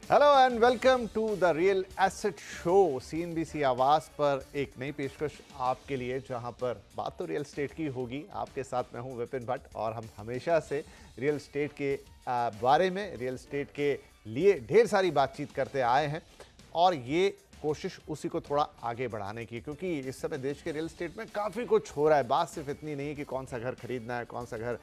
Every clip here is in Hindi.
Hello and welcome to the real asset show. CNBC Awaaz पर एक नई पेशकश आपके लिए, जहां पर बात तो रियल एस्टेट की होगी। आपके साथ मैं हूं विपिन भट्ट और हम हमेशा से रियल एस्टेट के बारे में, रियल एस्टेट के लिए ढेर सारी बातचीत करते आए हैं और ये कोशिश उसी को थोड़ा आगे बढ़ाने की, क्योंकि इस समय देश के रियल एस्टेट में काफ़ी कुछ हो रहा है। बात सिर्फ इतनी नहीं है कि कौन सा घर खरीदना है, कौन सा घर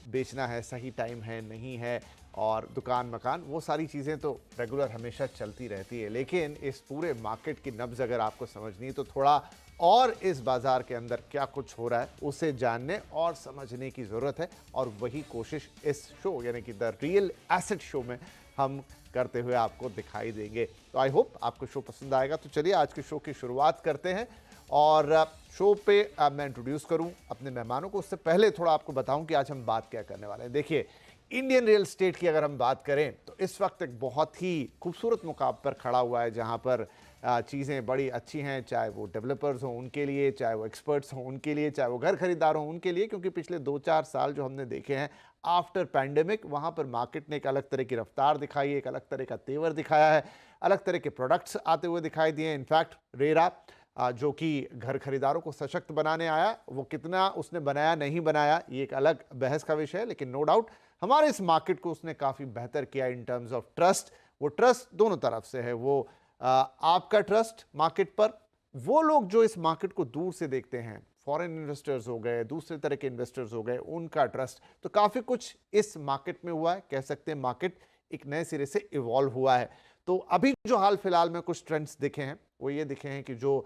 बेचना है, सही टाइम है नहीं है, और दुकान मकान, वो सारी चीज़ें तो रेगुलर हमेशा चलती रहती है। लेकिन इस पूरे मार्केट की नब्ज़ अगर आपको समझनी है तो थोड़ा और इस बाज़ार के अंदर क्या कुछ हो रहा है उसे जानने और समझने की ज़रूरत है, और वही कोशिश इस शो यानी कि द रियल एसेट शो में हम करते हुए आपको दिखाई देंगे। तो आई होप आपको शो पसंद आएगा। तो चलिए आज के शो की शुरुआत करते हैं और शो पे मैं इंट्रोड्यूस करूं अपने मेहमानों को। उससे पहले थोड़ा आपको बताऊं कि आज हम बात क्या करने वाले हैं। देखिए, इंडियन रियल एस्टेट की अगर हम बात करें तो इस वक्त एक बहुत ही खूबसूरत मुकाम पर खड़ा हुआ है, जहां पर चीज़ें बड़ी अच्छी हैं, चाहे वो डेवलपर्स हों उनके लिए, चाहे वो एक्सपर्ट्स हों उनके लिए, चाहे वो घर खरीदार हों उनके लिए। क्योंकि पिछले 2-4 साल जो हमने देखे हैं आफ्टर पैंडेमिक, वहाँ पर मार्केट ने एक अलग तरह की रफ्तार दिखाई है, एक अलग तरह का तेवर दिखाया है, अलग तरह के प्रोडक्ट्स आते हुए दिखाई दिए। इनफैक्ट रेरा जो कि घर खरीदारों को सशक्त बनाने आया, वो कितना उसने बनाया नहीं बनाया ये एक अलग बहस का विषय है, लेकिन नो डाउट हमारे इस मार्केट को उसने काफ़ी बेहतर किया इन टर्म्स ऑफ ट्रस्ट। वो ट्रस्ट दोनों तरफ से है, वो आपका ट्रस्ट मार्केट पर, वो लोग जो इस मार्केट को दूर से देखते हैं, फॉरेन इन्वेस्टर्स हो गए, दूसरे तरह के इन्वेस्टर्स हो गए, उनका ट्रस्ट। तो काफ़ी कुछ इस मार्केट में हुआ है, कह सकते हैं मार्केट एक नए सिरे से इवॉल्व हुआ है। तो अभी जो हाल फिलहाल में कुछ ट्रेंड्स दिखे हैं वो ये दिखे हैं कि जो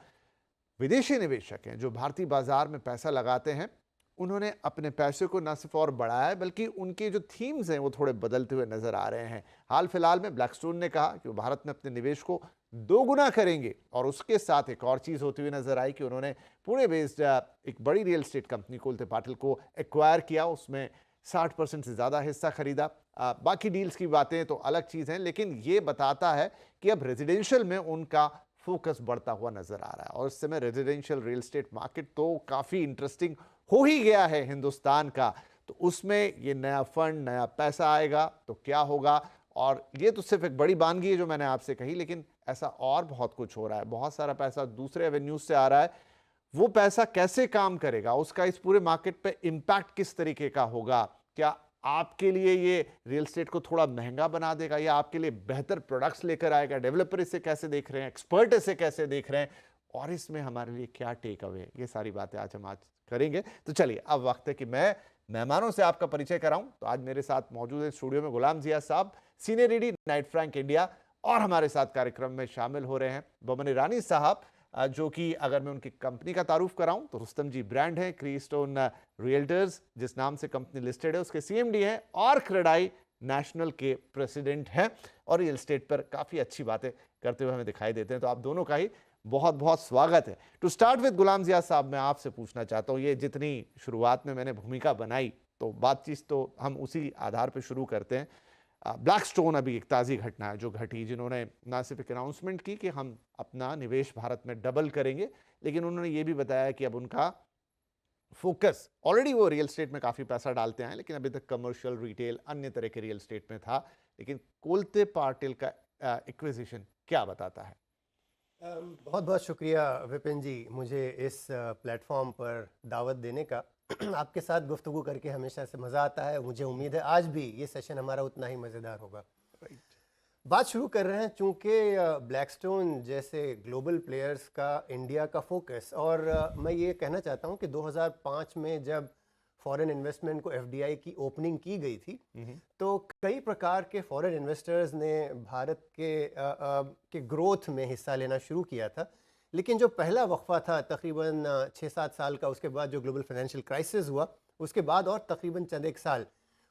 विदेशी निवेशक हैं, जो भारतीय बाजार में पैसा लगाते हैं, उन्होंने अपने पैसे को न सिर्फ और बढ़ाया है बल्कि उनके जो थीम्स हैं वो थोड़े बदलते हुए नजर आ रहे हैं। हाल फिलहाल में ब्लैकस्टोन ने कहा कि वो भारत में अपने निवेश को दोगुना करेंगे, और उसके साथ एक और चीज होती हुई नजर आई कि उन्होंने पुणे बेस्ड एक बड़ी real estate company Kolte Patil को एक्वायर किया, उसमें 60% से ज्यादा हिस्सा खरीदा। बाकी डील्स की बातें तो अलग चीज हैं, लेकिन ये बताता है कि अब रेजिडेंशियल में उनका फोकस बढ़ता हुआ नजर आ रहा है, और इस समय रेजिडेंशियल रियल एस्टेट मार्केट तो काफी इंटरेस्टिंग हो ही गया है हिंदुस्तान का। तो उसमें ये नया फंड, नया पैसा आएगा तो क्या होगा। और ये तो सिर्फ एक बड़ी बानगी है जो मैंने आपसे कही, लेकिन ऐसा और बहुत कुछ हो रहा है। बहुत सारा पैसा दूसरे एवेन्यूज से आ रहा है, वो पैसा कैसे काम करेगा, उसका इस पूरे मार्केट पे इंपैक्ट किस तरीके का होगा। क्या आपके लिए ये रियल एस्टेट को थोड़ा महंगा बना देगा, या आपके लिए बेहतर प्रोडक्ट्स लेकर आएगा? डेवलपर इसे कैसे देख रहे हैं, एक्सपर्ट इसे कैसे देख रहे हैं, और इसमें हमारे लिए क्या टेक अवे है, ये सारी बातें आज हम करेंगे। तो चलिए अब वक्त है कि मैं मेहमानों से आपका परिचय कराऊं। तो आज मेरे साथ मौजूद है स्टूडियो में गुलाम जिया साहब, senior ED Knight Frank India, और हमारे साथ कार्यक्रम में शामिल हो रहे हैं बमन ईरानी साहब, जो कि अगर मैं उनकी कंपनी का तारुफ कराऊं तो रुस्तम जी ब्रांड है, क्रीस्टोन रियल्टर्स जिस नाम से कंपनी लिस्टेड है उसके सीएमडी हैं, और क्रेडाई नेशनल के प्रेसिडेंट हैं, और रियल एस्टेट पर काफी अच्छी बातें करते हुए हमें दिखाई देते हैं। तो आप दोनों का ही बहुत बहुत स्वागत है। टू स्टार्ट विद गुलाम जिया साहब, मैं आपसे पूछना चाहता हूं, ये जितनी शुरुआत में मैंने भूमिका बनाई तो बातचीत तो हम उसी आधार पर शुरू करते हैं। ब्लैकस्टोन अभी एक ताज़ी घटना है जो घटी, जिन्होंने ना सिर्फ एक अनाउंसमेंट की कि हम अपना निवेश भारत में डबल करेंगे, लेकिन उन्होंने ये भी बताया कि अब उनका फोकस, ऑलरेडी वो रियल एस्टेट में काफ़ी पैसा डालते हैं लेकिन अभी तक कमर्शियल, रिटेल, अन्य तरह के रियल एस्टेट में था, लेकिन कोलते पाटिल का एक्विजिशन क्या बताता है? बहुत बहुत शुक्रिया विपिन जी, मुझे इस प्लेटफॉर्म पर दावत देने का। आपके साथ गुफ्तगू करके हमेशा से मज़ा आता है। मुझे उम्मीद है आज भी ये सेशन हमारा उतना ही मज़ेदार होगा। बात शुरू कर रहे हैं, चूँकि ब्लैकस्टोन जैसे ग्लोबल प्लेयर्स का इंडिया का फोकस, और मैं ये कहना चाहता हूँ कि 2005 में जब फॉरेन इन्वेस्टमेंट को एफडीआई की ओपनिंग की गई थी, तो कई प्रकार के फॉरेन इन्वेस्टर्स ने भारत के ग्रोथ में हिस्सा लेना शुरू किया था। लेकिन जो पहला वक्फा था तकरीबन 6-7 साल का, उसके बाद जो ग्लोबल फाइनेंशियल क्राइसिस हुआ उसके बाद और तकरीबन चंद एक साल,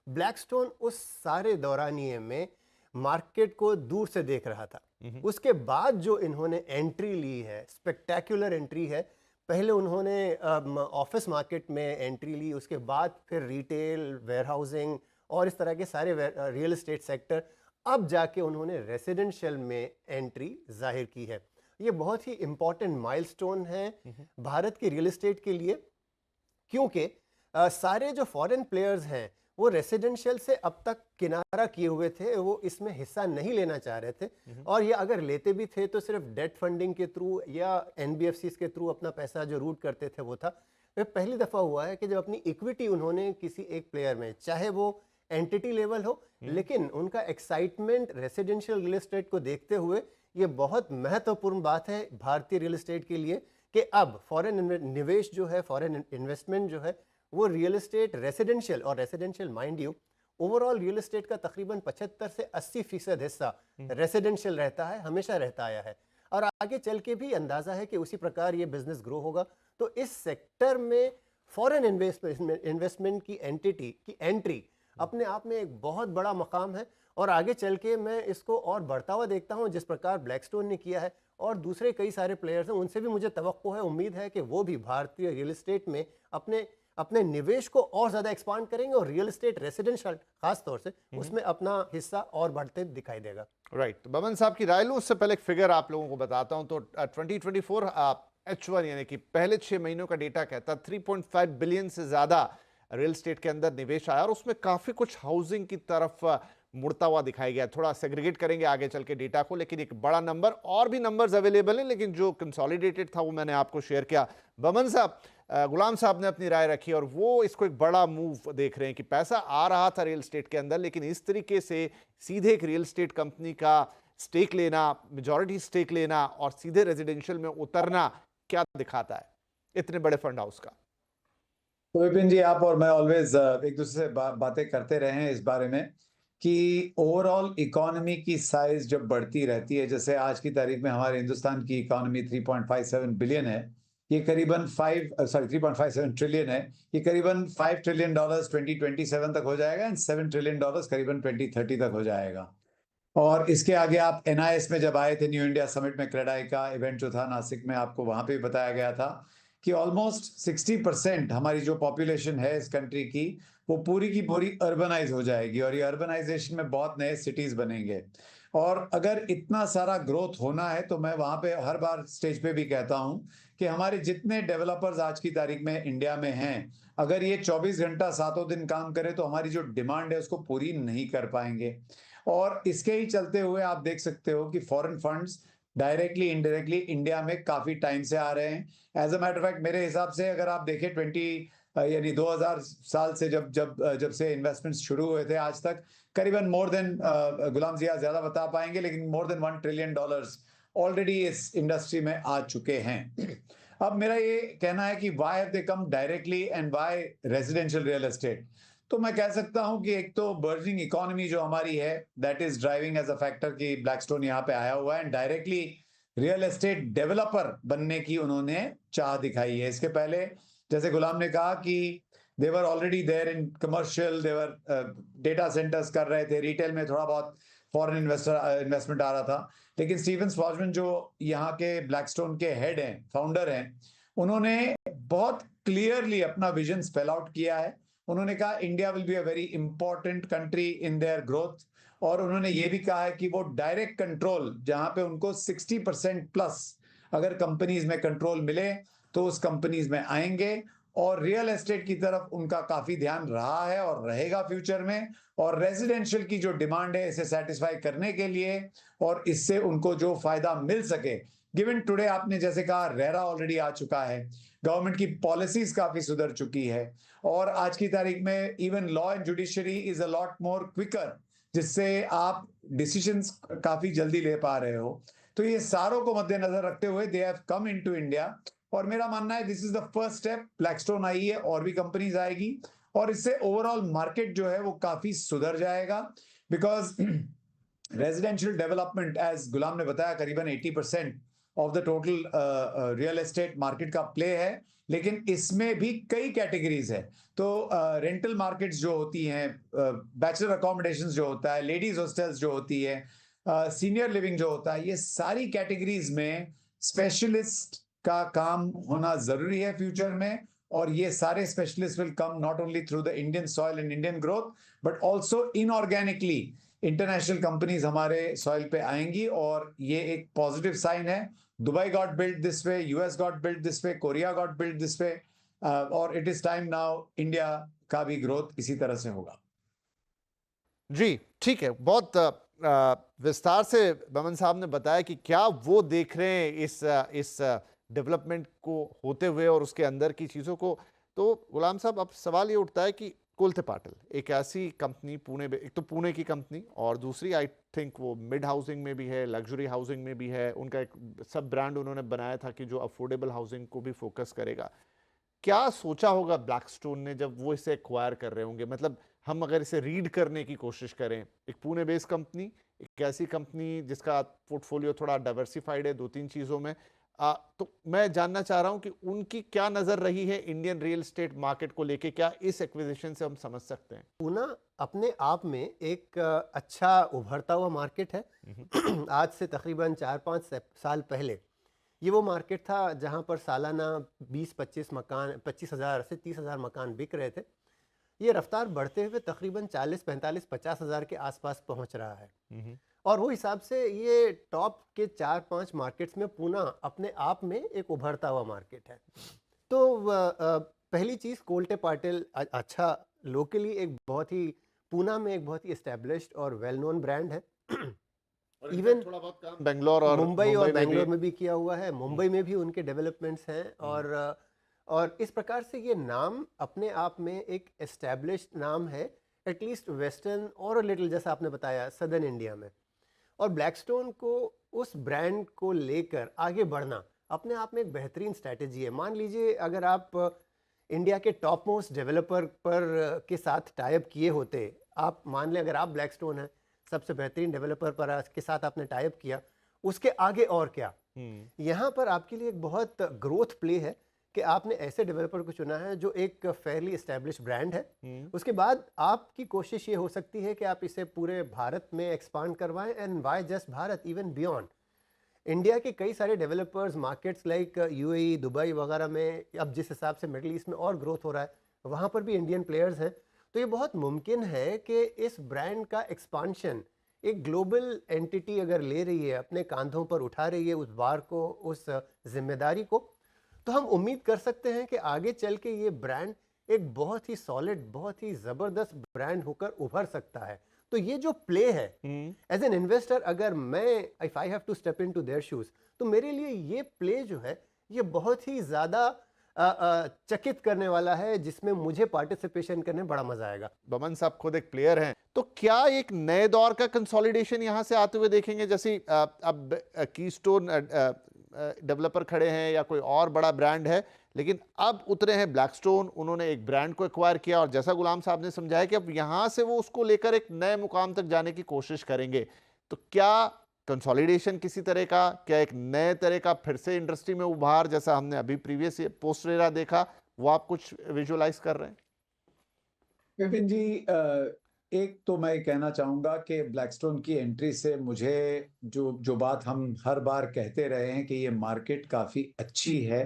ब्लैकस्टोन उस सारे दौरानिए में मार्केट को दूर से देख रहा था। उसके बाद जो इन्होंने एंट्री ली है, स्पेक्टेकुलर एंट्री है। पहले उन्होंने ऑफिस मार्केट में एंट्री ली, उसके बाद फिर रिटेल, वेयरहाउसिंग और इस तरह के सारे रियल एस्टेट सेक्टर, अब जाके उन्होंने रेसिडेंशियल में एंट्री जाहिर की है। ये बहुत ही इंपॉर्टेंट माइलस्टोन है भारत के रियल एस्टेट के लिए, क्योंकि सारे जो फॉरेन प्लेयर्स हैं वो रेसिडेंशियल से अब तक किनारा किए हुए थे, वो इसमें हिस्सा नहीं लेना चाह रहे थे। और ये अगर लेते भी थे तो सिर्फ डेट फंडिंग के थ्रू या एनबीएफसीज के थ्रू अपना पैसा जो रूट करते थे वो था। ये पहली दफ़ा हुआ है कि जब अपनी इक्विटी उन्होंने किसी एक प्लेयर में, चाहे वो एंटिटी लेवल हो, लेकिन उनका एक्साइटमेंट रेसिडेंशियल रियल एस्टेट को देखते हुए, ये बहुत महत्वपूर्ण बात है भारतीय रियल एस्टेट के लिए कि अब फॉरेन निवेश जो है, फॉरेन इन्वेस्टमेंट जो है, वो रियल एस्टेट रेसिडेंशियल, और residential mind you, overall real estate का तकरीबन 75 से 80% हिस्सा रेसिडेंशियल रहता है, हमेशा रहता आया है। और आगे चल के भी अंदाजा है कि उसी प्रकार ये बिजनेस ग्रो होगा। तो इस सेक्टर में फॉरेन इन्वेस्टमेंट की एंट्री अपने आप में एक बहुत बड़ा मकाम है। और आगे चल के मैं इसको और बढ़ता हुआ देखता हूं, जिस प्रकार ब्लैकस्टोन ने किया है और दूसरे कई सारे प्लेयर्स हैं, उनसे भी मुझे तवक्को है, उम्मीद है कि वो भी भारतीय रियल एस्टेट में अपने अपने निवेश को और ज़्यादा एक्सपांड करेंगे और रियल एस्टेट रेसिडेंशियल खास तौर से उसमें अपना हिस्सा और बढ़ते दिखाई देगा। राइट, तो बमन साहब की राय लूं उससे पहले एक फिगर आप लोगों को बताता हूं। तो 2024 H1 यानी कि पहले 6 महीनों का डेटा कहता 3.5 बिलियन से ज़्यादा रियल एस्टेट के अंदर निवेश आया और उसमें काफ़ी कुछ हाउसिंग की तरफ मुड़ता हुआ दिखाया गया। थोड़ा सेग्रीगेट करेंगे आगे चल के डेटा को, लेकिन एक बड़ा नंबर, और भी नंबर्स अवेलेबल हैं, लेकिन जो कंसोलिडेटेड था वो मैंने आपको शेयर किया। बमन साहब, गुलाम साहब ने अपनी राय रखी और वो इसको एक बड़ा मूव देख रहे हैं कि पैसा आ रहा था रियल एस्टेट के अंदर, लेकिन इस तरीके से सीधे एक रियल एस्टेट कंपनी का स्टेक लेना, मेजॉरिटी स्टेक लेना और सीधे रेजिडेंशियल में उतरना क्या दिखाता है इतने बड़े फंड हाउस का? तो विपिन जी, आप और मैं ऑलवेज एक दूसरे से बातें करते रहे हैं इस बारे में कि ओवरऑल इकोनॉमी की साइज जब बढ़ती रहती है, जैसे आज की तारीख में हमारे हिंदुस्तान की इकोनॉमी 3.57 बिलियन है, ये करीबन 3.57 ट्रिलियन है, ये करीबन $5 ट्रिलियन 2027 तक हो जाएगा एंड $7 ट्रिलियन करीबन 2030 तक हो जाएगा। और इसके आगे आप NIS में जब आए थे, न्यू इंडिया समिट में, क्रेडाई का इवेंट जो था नासिक में, आपको वहां पे बताया गया था कि ऑलमोस्ट 60% हमारी जो पॉपुलेशन है इस कंट्री की, वो पूरी की पूरी अर्बनाइज हो जाएगी और ये अर्बनाइजेशन में बहुत नए सिटीज बनेंगे। और अगर इतना सारा ग्रोथ होना है तो मैं वहां पे हर बार स्टेज पे भी कहता हूं कि हमारे जितने डेवलपर्स आज की तारीख में इंडिया में हैं, अगर ये 24 घंटा सातों दिन काम करे तो हमारी जो डिमांड है उसको पूरी नहीं कर पाएंगे। और इसके ही चलते हुए आप देख सकते हो कि foreign funds directly indirectly India में काफी टाइम से आ रहे हैं। As a matter of fact, मेरे हिसाब से अगर आप देखें 20 2000 साल से जब से इन्वेस्टमेंट्स शुरू हुए थे आज तक, करीबन मोर देन, गुलाम जी ज्यादा बता पाएंगे, लेकिन मोर देन $1 ट्रिलियन ऑलरेडी इस इंडस्ट्री में आ चुके हैं। अब मेरा ये कहना है कि why have they come directly and why residential real estate? तो मैं कह सकता हूं कि एक तो बर्जिंग इकोनॉमी जो हमारी है, that is driving as a factor कि ब्लैकस्टोन यहाँ पे आया हुआ है and directly real estate developer बनने की उन्होंने चाह दिखाई है। इसके पहले जैसे गुलाम ने कहा कि they were already there in commercial, they were data centers कर रहे थे, रिटेल में थोड़ा बहुत फॉरेन इन्वेस्टमेंट आ रहा था, लेकिन स्टीवन स्वॉर्जमैन जो यहाँ के ब्लैकस्टोन के हेड हैं, फाउंडर हैं, उन्होंने बहुत क्लियरली अपना विजन स्पेल आउट किया है। उन्होंने कहा India will be a very important country in their growth, और उन्होंने ये भी कहा है कि वो डायरेक्ट कंट्रोल, जहां पे उनको 60% प्लस अगर कंपनीज में कंट्रोल मिले तो उस कंपनीज में आएंगे। और रियल एस्टेट की तरफ उनका काफी ध्यान रहा है और रहेगा फ्यूचर में, और रेजिडेंशियल की जो डिमांड है इसे सेटिस्फाई करने के लिए और इससे उनको जो फायदा मिल सके, गिवन टुडे आपने जैसे कहा रेरा ऑलरेडी आ चुका है, गवर्नमेंट की पॉलिसीज काफी सुधर चुकी है, और आज की तारीख में even law and judiciary is a lot more quicker, जिससे आप डिसीजंस काफी जल्दी ले पा रहे हो। तो ये सारों को मद्देनजर रखते हुए they have come into India, और मेरा मानना है this is the first step. Blackstone आई है, और भी कंपनीज आएगी, और इससे ओवरऑल मार्केट जो है वो काफी सुधर जाएगा, बिकॉज रेजिडेंशियल डेवलपमेंट, एज गुलाम ने बताया, करीबन 80% of the total real estate market का प्ले है, लेकिन इसमें भी कई कैटेगरीज है। तो रेंटल मार्केट्स जो होती हैं, बैचलर अकोमोडेशन जो होता है, लेडीज हॉस्टल्स जो होती है, सीनियर लिविंग जो होता है, ये सारी कैटेगरीज में स्पेशलिस्ट का काम होना जरूरी है फ्यूचर में, और ये सारे specialist will come not only through the Indian soil and Indian growth, but also inorganically international companies हमारे सॉइल पे आएंगी, और ये एक पॉजिटिव साइन है। Dubai got built this way, US got built this way, Korea got built this way, और it is time now India का भी ग्रोथ इसी तरह से होगा। जी, ठीक है। बहुत विस्तार से बमन साहब ने बताया कि क्या वो देख रहे हैं इस डेवलपमेंट को होते हुए और उसके अंदर की चीज़ों को। तो गुलाम साहब, अब सवाल ये उठता है कि कोलते पाटिल एक ऐसी कंपनी पुणे में, एक तो पुणे की कंपनी और दूसरी आई थिंक वो मिड हाउसिंग में भी है, लग्जरी हाउसिंग में भी है। उनका एक सब ब्रांड उन्होंने बनाया था कि जो अफोर्डेबल हाउसिंग को भी फोकस करेगा। क्या सोचा होगा ब्लैकस्टोन ने जब वो इसे एक्वायर कर रहे होंगे? मतलब हम अगर इसे रीड करने की कोशिश करें, एक पुणे बेस्ड कंपनी, एक ऐसी कंपनी जिसका पोर्टफोलियो थोड़ा डाइवर्सिफाइड है 2-3 चीजों में। तो मैं जानना चाह रहा हूं कि उनकी क्या नजर रही है इंडियन रियल एस्टेट मार्केट को लेके। क्या इस एक्विजिशन से हम समझ सकते हैं? पूना अपने आप में एक अच्छा उभरता हुआ मार्केट है। आज से तकरीबन 4-5 साल पहले ये वो मार्केट था जहां पर सालाना 20-25 मकान, 25,000 से 30,000 मकान बिक रहे थे। ये रफ्तार बढ़ते हुए तकरीबन 40-45-50,000 के आसपास पहुंच रहा है। और वो हिसाब से ये टॉप के 4-5 मार्केट्स में पूना अपने आप में एक उभरता हुआ मार्केट है। तो पहली चीज़, कोलटे पाटिल अच्छा लोकली एक बहुत ही, पूना में एक बहुत ही एस्टेब्लिश्ड और वेल नोन ब्रांड है। और इवन थोड़ा बहुत काम बेंगलोर और मुंबई और में भी बैंगलोर में भी किया हुआ है। मुंबई में भी उनके डेवलपमेंट्स हैं। और इस प्रकार से ये नाम अपने आप में एक एस्टेब्लिश्ड नाम है, एटलीस्ट वेस्टर्न और लिटिल, जैसा आपने बताया, सदर्न इंडिया में। और ब्लैकस्टोन को उस ब्रांड को लेकर आगे बढ़ना अपने आप में एक बेहतरीन स्ट्रैटेजी है। मान लीजिए अगर आप इंडिया के टॉप मोस्ट डेवलपर के साथ टाइप किए होते, आप मान लें अगर आप ब्लैकस्टोन है, सबसे बेहतरीन डेवलपर पर के साथ आपने टाइप किया, उसके आगे और क्या। यहाँ पर आपके लिए एक बहुत ग्रोथ प्ले है कि आपने ऐसे डेवलपर को चुना है जो एक फेयरली एस्टेब्लिश्ड ब्रांड है। उसके बाद आपकी कोशिश ये हो सकती है कि आप इसे पूरे भारत में एक्सपांड करवाएं, and why just Bharat, even beyond India के कई सारे developers markets like UAE, Dubai वगैरह में, अब जिस हिसाब से मिडिल ईस्ट में और ग्रोथ हो रहा है, वहाँ पर भी इंडियन प्लेयर्स हैं। तो ये बहुत मुमकिन है कि इस ब्रांड का एक्सपांशन एक ग्लोबल एंटिटी अगर ले रही है, अपने कांधों पर उठा रही है उस बार को, उस जिम्मेदारी को, तो हम उम्मीद कर सकते हैं कि आगे चल के ये ब्रांड एक बहुत ही सॉलिड, बहुत ही ज़बरदस्त ब्रांड होकर उभर सकता है। तो ये जो प्ले है, एज एन इन्वेस्टर, अगर मैं, if I have to step into their shoes, तो मेरे लिए ये प्ले जो है ये बहुत ही ज़्यादा चकित करने वाला है, जिसमें मुझे पार्टिसिपेशन करने में बड़ा मजा आएगा। बमन साहब खुद एक प्लेयर हैं, तो क्या एक नए दौर का कंसोलिडेशन यहां से आते हुए देखेंगे? जैसे अब कीस्टोन डेवलपर खड़े हैं या कोई और बड़ा ब्रांड है, लेकिन अब उतरे हैं ब्लैकस्टोन, उन्होंने एक ब्रांड को एक्वायर किया और जैसा गुलाम साहब ने समझाया कि अब यहां से वो उसको लेकर एक नए मुकाम तक जाने की कोशिश करेंगे। तो क्या कंसोलिडेशन किसी तरह का, क्या एक नए तरह का फिर से इंडस्ट्री में उभार, जैसा हमने अभी प्रीवियस पोस्ट रेरा देखा, वो आप कुछ विजुअलाइज कर रहे हैं? विपिन जी, एक तो मैं कहना चाहूंगा कि ब्लैकस्टोन की एंट्री से मुझे जो बात हम हर बार कहते रहे हैं कि ये मार्केट काफी अच्छी है,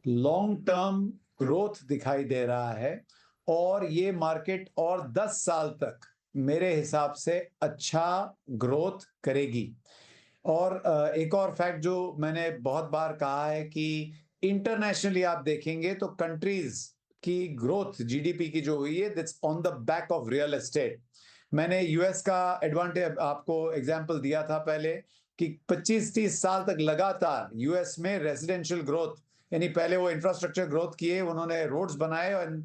लॉन्ग टर्म ग्रोथ दिखाई दे रहा है और ये मार्केट और 10 साल तक मेरे हिसाब से अच्छा ग्रोथ करेगी। और एक और फैक्ट जो मैंने बहुत बार कहा है कि इंटरनेशनली आप देखेंगे तो कंट्रीज की ग्रोथ जीडीपी की जो हुई है, that's on the back of real estate. मैंने यूएस का एडवांटेज आपको एग्जांपल दिया था पहले कि 25-30 साल तक लगातार यूएस में रेजिडेंशियल ग्रोथ, यानी पहले वो इंफ्रास्ट्रक्चर ग्रोथ किए, उन्होंने रोड्स बनाए, और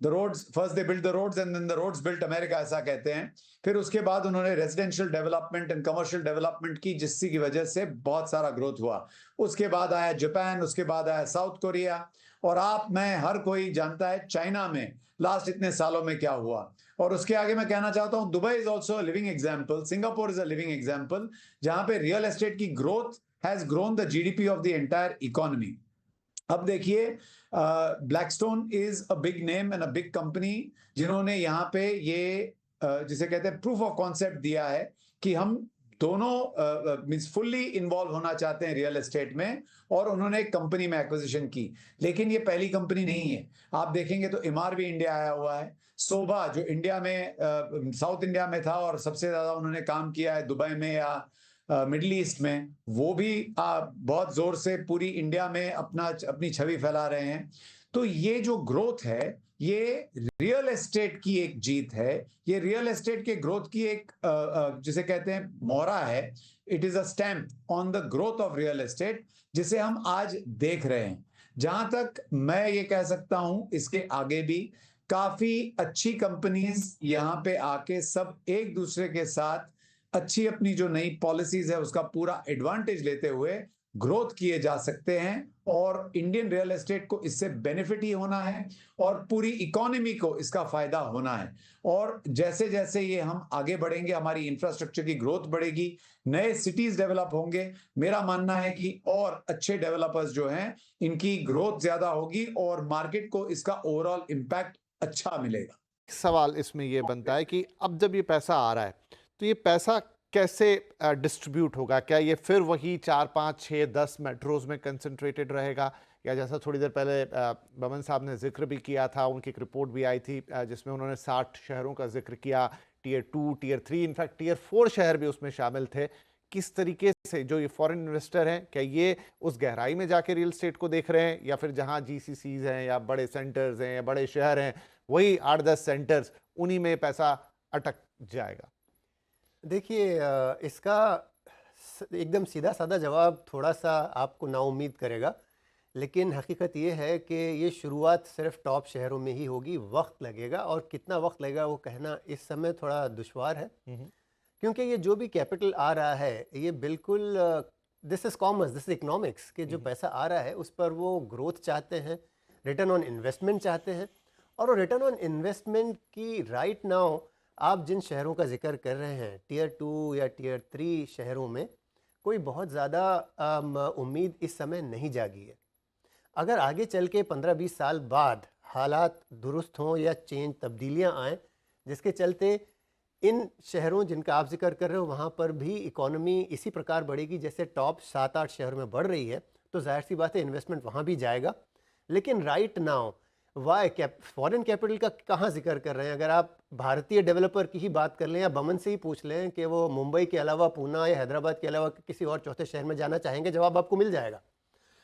the roads first they build the roads and then the roads built America, ऐसा कहते हैं। फिर उसके बाद उन्होंने residential development and commercial development की, जिसकी वजह से बहुत सारा ग्रोथ हुआ। उसके बाद आया जापान, उसके बाद आया साउथ कोरिया, और मैं हर कोई जानता है चाइना में लास्ट इतने सालों में क्या हुआ। और उसके आगे मैं कहना चाहता हूं, Dubai is also living example, Singapore is a living example, जहां पे रियल एस्टेट की growth has grown the GDP of the entire economy. अब देखिए, Blackstone is a big name and a big company, जिन्होंने यहाँ पे ये जिसे कहते हैं प्रूफ ऑफ कॉन्सेप्ट दिया है कि हम दोनों मींस फुल्ली इन्वॉल्व होना चाहते हैं रियल एस्टेट में, और उन्होंने एक कंपनी में एक्विजिशन की। लेकिन ये पहली कंपनी नहीं है, आप देखेंगे तो एमआर भी इंडिया आया हुआ है, सोभा जो इंडिया में साउथ इंडिया में था और सबसे ज्यादा उन्होंने काम किया है दुबई में या मिडिल ईस्ट में, वो भी बहुत जोर से पूरी इंडिया में अपनी छवि फैला रहे हैं। तो ये जो ग्रोथ है, ये रियल एस्टेट की एक जीत है। ये रियल एस्टेट के ग्रोथ की एक जिसे कहते हैं मोहरा है। It is a stamp on the growth of real estate, जिसे हम आज देख रहे हैं। जहां तक मैं ये कह सकता हूं, इसके आगे भी काफी अच्छी कंपनीज यहां पे आके सब एक दूसरे के साथ अच्छी अपनी जो नई पॉलिसीज है उसका पूरा एडवांटेज लेते हुए ग्रोथ किए जा सकते हैं, और इंडियन रियल एस्टेट को इससे बेनिफिट ही होना है और पूरी इकोनॉमी को इसका फायदा होना है। और जैसे जैसे ये हम आगे बढ़ेंगे, हमारी इंफ्रास्ट्रक्चर की ग्रोथ बढ़ेगी, नए सिटीज डेवलप होंगे, मेरा मानना है कि और अच्छे डेवलपर्स जो हैं इनकी ग्रोथ ज्यादा होगी और मार्केट को इसका ओवरऑल इंपैक्ट अच्छा मिलेगा। सवाल इसमें ये बनता है कि अब जब ये पैसा आ रहा है तो ये पैसा कैसे डिस्ट्रीब्यूट होगा? क्या ये फिर वही 4, 5, 6, 10 मेट्रोज में कंसंट्रेटेड रहेगा, या जैसा थोड़ी देर पहले बमन साहब ने जिक्र भी किया था, उनकी एक रिपोर्ट भी आई थी जिसमें उन्होंने 60 शहरों का जिक्र किया, टियर 2, टियर 3, इनफैक्ट टियर 4 शहर भी उसमें शामिल थे। किस तरीके से जो ये फॉरेन इन्वेस्टर हैं, क्या ये उस गहराई में जाके रियल एस्टेट को देख रहे हैं, या फिर जहां जीसीसीज हैं या बड़े सेंटर्स हैं या बड़े शहर हैं वही 8-10 सेंटर्स, उन्हीं में पैसा अटक जाएगा? देखिए इसका एकदम सीधा साधा जवाब थोड़ा सा आपको नाउम्मीद करेगा, लेकिन हकीकत ये है कि ये शुरुआत सिर्फ टॉप शहरों में ही होगी। वक्त लगेगा, और कितना वक्त लगेगा वो कहना इस समय थोड़ा दुश्वार है, क्योंकि ये जो भी कैपिटल आ रहा है ये बिल्कुल this is commerce, this is economics, कि जो पैसा आ रहा है उस पर वो ग्रोथ चाहते हैं, रिटर्न ऑन इन्वेस्टमेंट चाहते हैं। और वो रिटर्न ऑन इन्वेस्टमेंट की राइट नाउ आप जिन शहरों का जिक्र कर रहे हैं, टियर 2 या टियर 3 शहरों में कोई बहुत ज़्यादा उम्मीद इस समय नहीं जागी है। अगर आगे चल के 15-20 साल बाद हालात दुरुस्त हों या चेंज तब्दीलियां आएँ, जिसके चलते इन शहरों जिनका आप जिक्र कर रहे हो वहाँ पर भी इकोनॉमी इसी प्रकार बढ़ेगी जैसे टॉप 7-8 शहरों में बढ़ रही है, तो जाहिर सी बात है इन्वेस्टमेंट वहाँ भी जाएगा। लेकिन right now why foreign capital का कहाँ जिक्र कर रहे हैं? अगर आप भारतीय डेवलपर की ही बात कर लें या बमन से ही पूछ लें कि वो मुंबई के अलावा पूना या हैदराबाद के अलावा किसी और चौथे शहर में जाना चाहेंगे, जवाब आपको मिल जाएगा।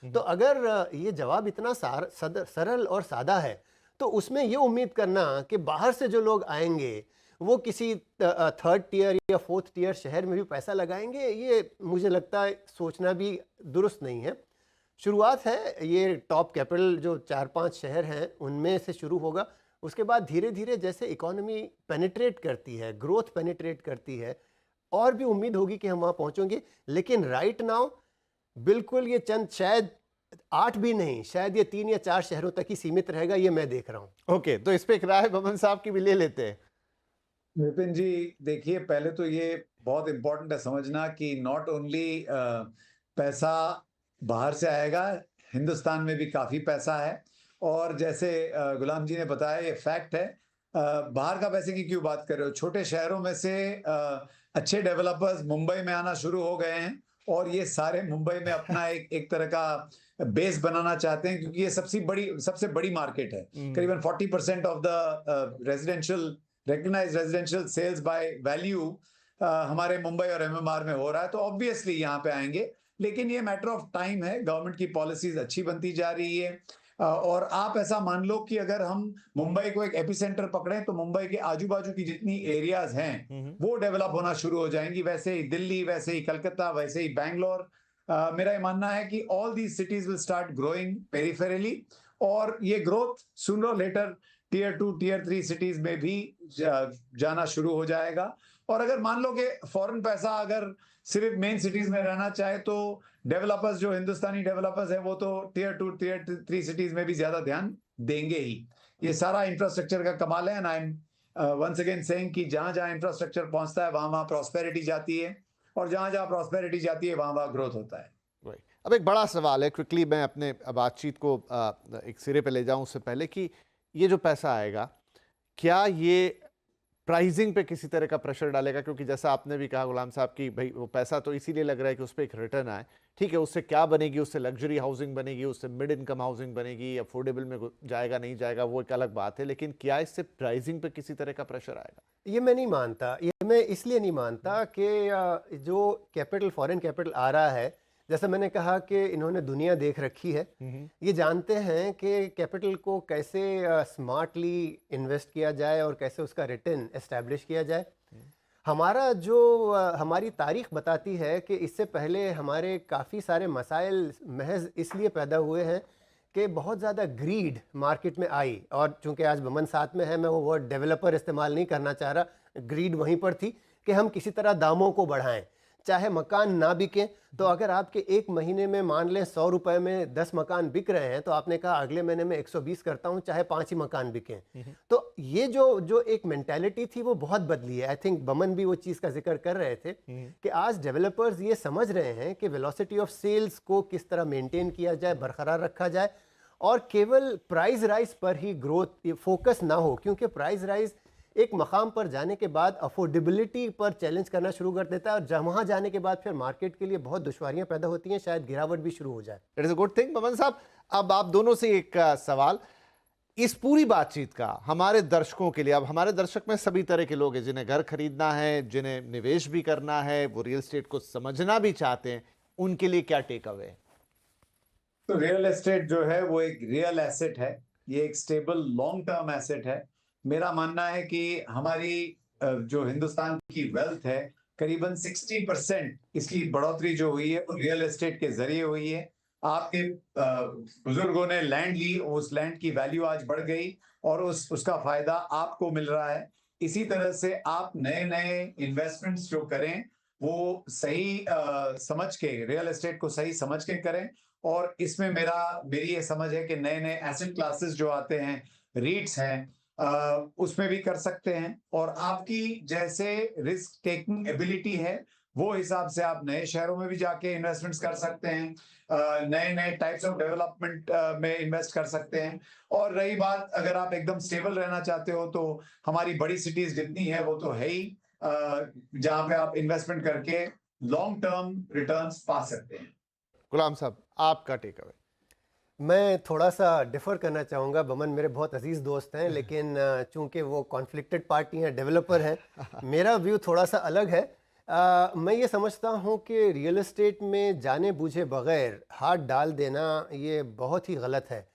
तो अगर ये जवाब इतना सरल और सादा है, तो उसमें ये उम्मीद करना कि बाहर से जो लोग आएंगे वो किसी थर्ड टियर या फोर्थ टियर शहर में भी पैसा लगाएंगे, ये मुझे लगता है सोचना भी दुरुस्त नहीं है। शुरुआत है ये टॉप कैपिटल जो 4-5 शहर हैं उनमें से शुरू होगा। उसके बाद धीरे धीरे जैसे इकोनॉमी पेनिट्रेट करती है, ग्रोथ पेनिट्रेट करती है, और भी उम्मीद होगी कि हम वहाँ पहुँचेंगे। लेकिन राइट नाउ बिल्कुल ये चंद, शायद 8 भी नहीं, शायद ये 3 या 4 शहरों तक ही सीमित रहेगा, ये मैं देख रहा हूँ। ओके, तो इस पे एक राय बमन साहब की भी ले लेते हैं। विपिन जी, देखिए पहले तो ये बहुत इंपॉर्टेंट है समझना कि नॉट ओनली पैसा बाहर से आएगा, हिंदुस्तान में भी काफी पैसा है। और जैसे गुलाम जी ने बताया, ये फैक्ट है। बाहर का पैसे की क्यों बात कर रहे हो? छोटे शहरों में से अच्छे डेवलपर्स मुंबई में आना शुरू हो गए हैं, और ये सारे मुंबई में अपना एक तरह का बेस बनाना चाहते हैं, क्योंकि ये सबसे बड़ी मार्केट है। करीबन 40% of the recognized residential sales by value हमारे मुंबई और एमएमआर में हो रहा है, तो ऑब्वियसली यहाँ पे आएंगे। लेकिन ये मैटर ऑफ टाइम है, गवर्नमेंट की पॉलिसीज अच्छी बनती जा रही है। और आप ऐसा मान लो कि अगर हम मुंबई को एक एपिसेंटर पकड़ें, तो मुंबई के आजू बाजू की जितनी एरियाज हैं वो डेवलप होना शुरू हो जाएंगी। वैसे ही दिल्ली, वैसे ही कलकत्ता, वैसे ही बैंगलोर। मेरा ये मानना है कि all these cities will start growing peripherally, और ये ग्रोथ सूनर और लेटर टियर 2, टियर 3 सिटीज में भी जाना शुरू हो जाएगा। और अगर मान लो कि फॉरेन पैसा अगर सिर्फ मेन सिटीज में रहना चाहे, तो डेवलपर्स, जो हिंदुस्तानी डेवलपर्स है, वो तो टियर 2, टियर 3 सिटीज में भी ज्यादा ध्यान देंगे ही। ये सारा इंफ्रास्ट्रक्चर का कमाल है, and I am once again saying कि जहां जहां इंफ्रास्ट्रक्चर पहुंचता है वहां वहां प्रॉस्पेरिटी जाती है, और जहां जहां प्रॉस्पेरिटी जाती है वहां वहां ग्रोथ होता है। अब एक बड़ा सवाल है, क्विकली मैं अपने बातचीत को एक सिरे पे ले जाऊं उससे पहले, कि ये जो पैसा आएगा क्या ये प्राइसिंग पे किसी तरह का प्रेशर डालेगा? क्योंकि जैसा आपने भी कहा गुलाम साहब की, भाई वो पैसा तो इसीलिए लग रहा है कि उस पर एक रिटर्न आए। ठीक है, उससे क्या बनेगी? उससे लग्जरी हाउसिंग बनेगी, उससे मिड इनकम हाउसिंग बनेगी, अफोर्डेबल में जाएगा नहीं जाएगा वो एक अलग बात है, लेकिन क्या इससे प्राइसिंग पे किसी तरह का प्रेशर आएगा? ये मैं नहीं मानता। ये मैं इसलिए नहीं मानता कि जो कैपिटल, फॉरेन कैपिटल आ रहा है, जैसा मैंने कहा कि इन्होंने दुनिया देख रखी है, ये जानते हैं कि कैपिटल को कैसे स्मार्टली इन्वेस्ट किया जाए और कैसे उसका रिटर्न एस्टैब्लिश किया जाए। हमारा जो हमारी तारीख बताती है कि इससे पहले हमारे काफ़ी सारे मसाइल महज इसलिए पैदा हुए हैं कि बहुत ज़्यादा ग्रीड मार्केट में आई, और चूंकि आज बमन साथ में है, मैं वो वर्ड डेवलपर इस्तेमाल नहीं करना चाह रहा, ग्रीड वहीं पर थी कि हम किसी तरह दामों को बढ़ाएं, चाहे मकान ना बिकें। तो अगर आपके एक महीने में मान लें 100 रुपए में 10 मकान बिक रहे हैं, तो आपने कहा अगले महीने में 120 करता हूं, चाहे 5 ही मकान बिकें। तो ये जो एक मेंटालिटी थी वो बहुत बदली है। आई थिंक बमन भी वो चीज़ का जिक्र कर रहे थे कि आज डेवलपर्स ये समझ रहे हैं कि वेलोसिटी ऑफ सेल्स को किस तरह मेंटेन किया जाए, बरकरार रखा जाए, और केवल प्राइस राइज पर ही ग्रोथ फोकस ना हो, क्योंकि प्राइस राइज एक मकाम पर जाने के बाद अफोर्डेबिलिटी पर चैलेंज करना शुरू कर देता है, और वहाँ जाने के बाद फिर मार्केट के लिए बहुत दुश्वारियां पैदा होती हैं, शायद गिरावट भी शुरू हो जाए। It is a good thing. Boman साहब, अब आप दोनों से एक सवाल, इस पूरी बातचीत का हमारे दर्शकों के लिए, अब हमारे दर्शक में सभी तरह के लोग हैं, जिन्हें घर खरीदना है, जिन्हें निवेश भी करना है, वो रियल एस्टेट को समझना भी चाहते हैं, उनके लिए क्या टेक अवे है? तो रियल एस्टेट जो है वो एक रियल एसेट है, ये एक स्टेबल लॉन्ग टर्म एसेट है। मेरा मानना है कि हमारी जो हिंदुस्तान की वेल्थ है, करीबन 60% इसकी बढ़ोतरी जो हुई है वो रियल एस्टेट के जरिए हुई है। आपके बुजुर्गों ने लैंड ली, उस लैंड की वैल्यू आज बढ़ गई और उसका फायदा आपको मिल रहा है। इसी तरह से आप नए नए इन्वेस्टमेंट्स जो करें वो सही समझ के, रियल एस्टेट को सही समझ के करें। और इसमें मेरी ये समझ है कि नए नए एसेट क्लासेस जो आते हैं, रीट्स हैं, उसमें भी कर सकते हैं, और आपकी जैसे रिस्क टेकिंग एबिलिटी है वो हिसाब से आप नए शहरों में भी जाके इन्वेस्टमेंट्स कर सकते हैं, नए नए टाइप्स ऑफ डेवलपमेंट में इन्वेस्ट कर सकते हैं। और रही बात, अगर आप एकदम स्टेबल रहना चाहते हो तो हमारी बड़ी सिटीज जितनी है वो तो है ही, जहां पे आप इन्वेस्टमेंट करके लॉन्ग टर्म रिटर्न्स पा सकते हैं। गुलाम साहब, आपका टेक अवे? मैं थोड़ा सा डिफ़र करना चाहूँगा। बमन मेरे बहुत अजीज़ दोस्त हैं, लेकिन चूंकि वो कॉन्फ्लिक्टेड पार्टी हैं, डेवलपर हैं, मेरा व्यू थोड़ा सा अलग है। मैं ये समझता हूँ कि रियल एस्टेट में जाने बूझे बगैर हाथ डाल देना ये बहुत ही गलत है।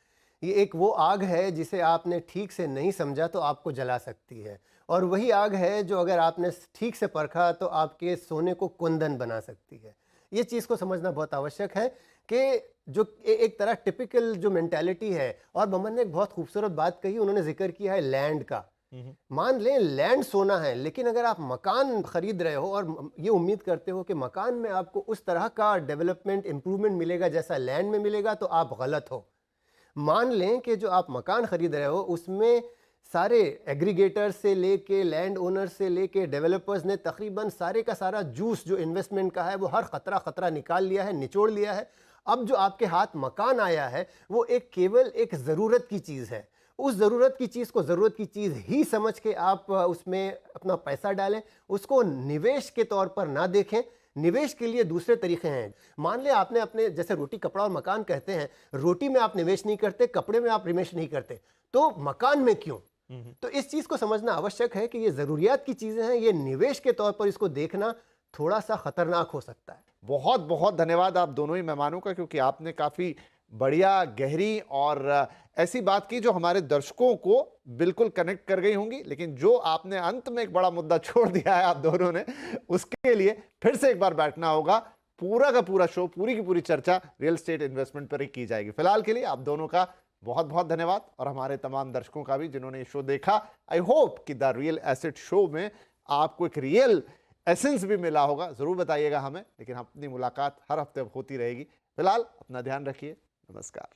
ये एक वो आग है जिसे आपने ठीक से नहीं समझा तो आपको जला सकती है, और वही आग है जो अगर आपने ठीक से परखा तो आपके सोने को कुंदन बना सकती है। ये चीज़ को समझना बहुत आवश्यक है कि जो एक तरह टिपिकल जो मेंटालिटी है, और बमन ने एक बहुत खूबसूरत बात कही, उन्होंने जिक्र किया है लैंड का। मान लें लैंड सोना है, लेकिन अगर आप मकान खरीद रहे हो और ये उम्मीद करते हो कि मकान में आपको उस तरह का डेवलपमेंट इंप्रूवमेंट मिलेगा जैसा लैंड में मिलेगा, तो आप गलत हो। मान लें कि जो आप मकान खरीद रहे हो उसमें सारे एग्रीगेटर से लेके, लैंड ओनर से लेके, डेवलपर्स ने तकरीबन सारे का सारा जूस जो इन्वेस्टमेंट का है वो हर खतरा निकाल लिया है, निचोड़ लिया है। अब जो आपके हाथ मकान आया है वो केवल एक ज़रूरत की चीज़ है। उस ज़रूरत की चीज़ को ज़रूरत की चीज़ ही समझ के आप उसमें अपना पैसा डालें, उसको निवेश के तौर पर ना देखें। निवेश के लिए दूसरे तरीके हैं। मान लें आपने अपने, जैसे रोटी कपड़ा और मकान कहते हैं, रोटी में आप निवेश नहीं करते, कपड़े में आप निवेश नहीं करते, तो मकान में क्यों? तो इस चीज़ को समझना आवश्यक है कि ये ज़रूरियात की चीज़ें हैं, ये निवेश के तौर पर इसको देखना थोड़ा सा खतरनाक हो सकता है। बहुत बहुत धन्यवाद आप दोनों ही मेहमानों का, क्योंकि आपने काफ़ी बढ़िया, गहरी और ऐसी बात की जो हमारे दर्शकों को बिल्कुल कनेक्ट कर गई होंगी। लेकिन जो आपने अंत में एक बड़ा मुद्दा छोड़ दिया है आप दोनों ने, उसके लिए फिर से एक बार बैठना होगा। पूरा का पूरा शो, पूरी की पूरी चर्चा रियल एस्टेट इन्वेस्टमेंट पर ही की जाएगी। फिलहाल के लिए आप दोनों का बहुत बहुत धन्यवाद, और हमारे तमाम दर्शकों का भी जिन्होंने ये शो देखा। आई होप कि द रियल एसेट शो में आपको एक रियल एसेंस भी मिला होगा। ज़रूर बताइएगा हमें, लेकिन अपनी मुलाकात हर हफ्ते होती रहेगी। फिलहाल अपना ध्यान रखिए। नमस्कार।